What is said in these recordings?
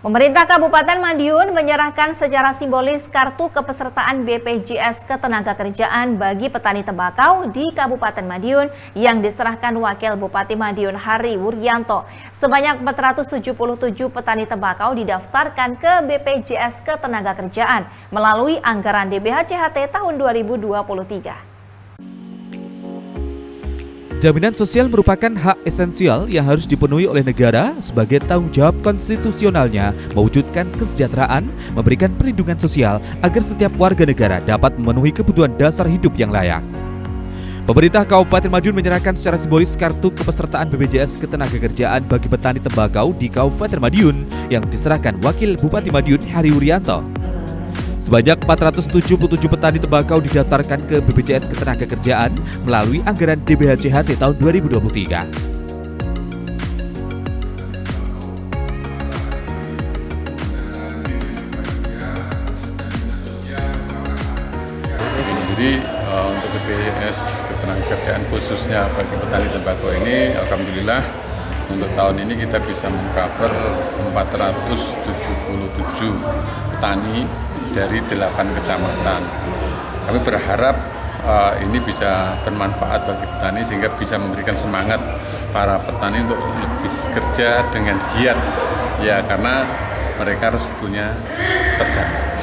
Pemerintah Kabupaten Madiun menyerahkan secara simbolis kartu kepesertaan BPJS Ketenagakerjaan bagi petani tembakau di Kabupaten Madiun yang diserahkan Wakil Bupati Madiun Hari Wuryanto. Sebanyak 477 petani tembakau didaftarkan ke BPJS Ketenagakerjaan melalui anggaran DBH-CHT tahun 2023. Jaminan sosial merupakan hak esensial yang harus dipenuhi oleh negara sebagai tanggung jawab konstitusionalnya mewujudkan kesejahteraan, memberikan perlindungan sosial agar setiap warga negara dapat memenuhi kebutuhan dasar hidup yang layak. Pemerintah Kabupaten Madiun menyerahkan secara simbolis kartu kepesertaan BPJS Ketenagakerjaan bagi petani tembakau di Kabupaten Madiun yang diserahkan Wakil Bupati Madiun Hari Wuryanto. Sebanyak 477 petani tembakau didaftarkan ke BPJS Ketenagakerjaan melalui anggaran DBH-CHT tahun 2023. Jadi untuk BPJS Ketenagakerjaan khususnya bagi petani tembakau ini, alhamdulillah untuk tahun ini kita bisa mengcover 477 petani dari 8 kecamatan. Kami berharap ini bisa bermanfaat bagi petani sehingga bisa memberikan semangat para petani untuk lebih kerja dengan giat ya, karena mereka resikonya terjaga.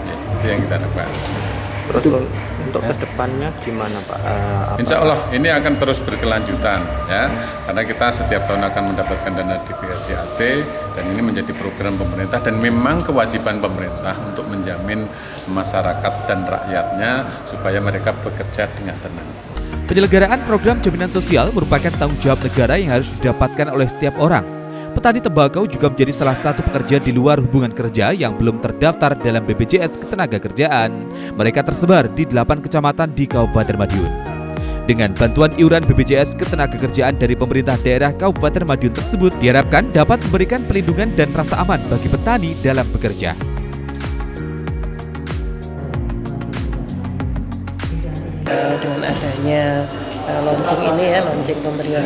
Ya, itu yang kita harapkan. Terus untuk kedepannya gimana Pak? Insya Allah ini akan terus berkelanjutan ya, karena kita setiap tahun akan mendapatkan dana DBH-CHT dan ini menjadi program pemerintah dan memang kewajiban pemerintah untuk menjamin masyarakat dan rakyatnya supaya mereka bekerja dengan tenang. Penyelenggaraan program jaminan sosial merupakan tanggung jawab negara yang harus didapatkan oleh setiap orang. Petani tembakau juga menjadi salah satu pekerja di luar hubungan kerja yang belum terdaftar dalam BPJS Ketenagakerjaan. Mereka tersebar di 8 kecamatan di Kabupaten Madiun. Dengan bantuan iuran BPJS Ketenagakerjaan dari pemerintah daerah Kabupaten Madiun tersebut diharapkan dapat memberikan perlindungan dan rasa aman bagi petani dalam bekerja. Dengan adanya launching ini ya, launching pemberian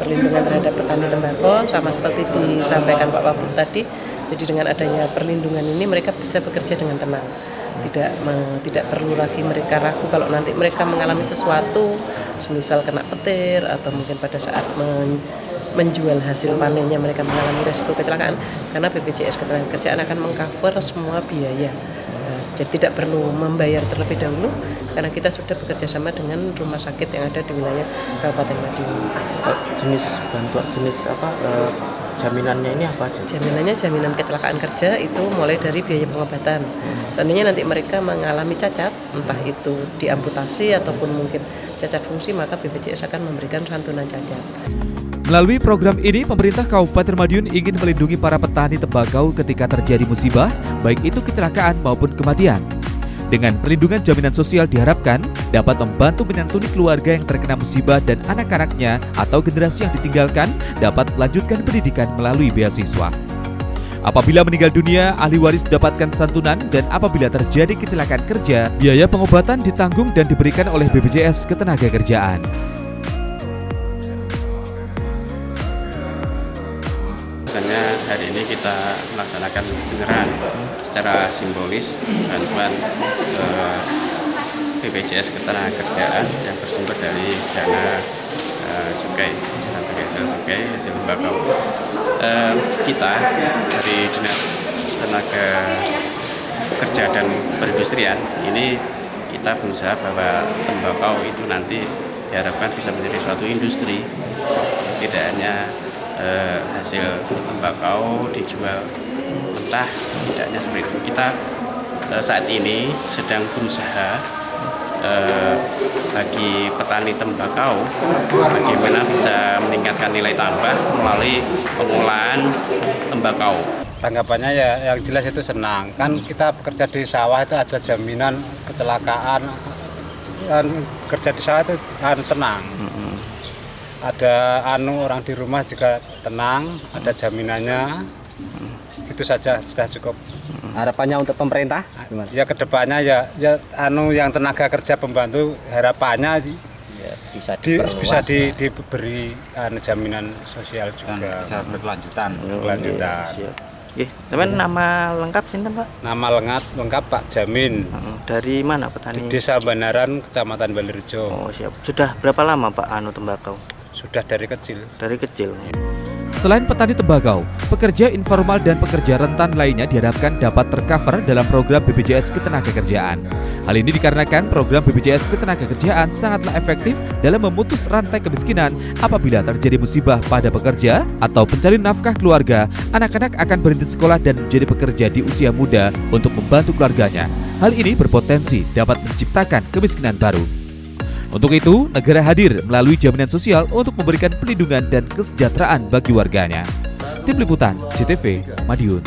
perlindungan terhadap petani tembakau sama seperti disampaikan Pak Wabub tadi. Jadi dengan adanya perlindungan ini mereka bisa bekerja dengan tenang. Tidak perlu lagi mereka ragu kalau nanti mereka mengalami sesuatu, semisal kena petir atau mungkin pada saat menjual hasil panennya mereka mengalami resiko kecelakaan, karena BPJS Ketenagakerjaan akan mengcover semua biaya. Jadi tidak perlu membayar terlebih dahulu karena kita sudah bekerja sama dengan rumah sakit yang ada di wilayah Kabupaten Madiun. Jenis bantuan jaminannya ini apa aja? Jaminannya jaminan kecelakaan kerja itu mulai dari biaya pengobatan. Seandainya nanti mereka mengalami cacat, entah itu diamputasi ataupun mungkin cacat fungsi, maka BPJS akan memberikan santunan cacat. Melalui program ini, pemerintah Kabupaten Madiun ingin melindungi para petani tembakau ketika terjadi musibah, baik itu kecelakaan maupun kematian. Dengan perlindungan jaminan sosial diharapkan dapat membantu menyantuni keluarga yang terkena musibah dan anak-anaknya atau generasi yang ditinggalkan dapat melanjutkan pendidikan melalui beasiswa. Apabila meninggal dunia, ahli waris mendapatkan santunan dan apabila terjadi kecelakaan kerja, biaya pengobatan ditanggung dan diberikan oleh BPJS Ketenagakerjaan. Misalnya hari ini kita melaksanakan penyerahan secara simbolis bantuan BPJS Ketenagakerjaan yang bersumber dari dana cukai hasil tembakau. Kita dari Dinas Tenaga Kerja dan Perindustrian ini kita berusaha bahwa tembakau itu nanti diharapkan bisa menjadi suatu industri, tidak hanya hasil tembakau dijual mentah, tidaknya seperti itu. Kita saat ini sedang berusaha bagi petani tembakau bagaimana bisa meningkatkan nilai tambah melalui pengolahan tembakau. Tanggapannya ya yang jelas itu senang, kan kita bekerja di sawah itu ada jaminan kecelakaan, kerja di sawah itu tenang. Ada orang di rumah juga tenang, ada jaminannya, itu saja sudah cukup. Harapannya untuk pemerintah gimana? Ya kedepannya ya yang tenaga kerja pembantu harapannya Ya, bisa diberi jaminan sosial juga. Dan bisa berkelanjutan. Berkelanjutan. Teman nama lengkap sinten Pak? Nama lengkap Pak Jamin. Dari mana Di petani? Desa Banaran, Kecamatan Balirjo. Oh siap. Sudah berapa lama Pak tembakau? Sudah dari kecil. Dari kecil. Selain petani tembakau, pekerja informal dan pekerja rentan lainnya diharapkan dapat tercover dalam program BPJS Ketenagakerjaan. Hal ini dikarenakan program BPJS Ketenagakerjaan sangatlah efektif dalam memutus rantai kemiskinan apabila terjadi musibah pada pekerja atau pencari nafkah keluarga, anak-anak akan berhenti sekolah dan menjadi pekerja di usia muda untuk membantu keluarganya. Hal ini berpotensi dapat menciptakan kemiskinan baru. Untuk itu, negara hadir melalui jaminan sosial untuk memberikan perlindungan dan kesejahteraan bagi warganya. Tim Liputan, JTV, Madiun.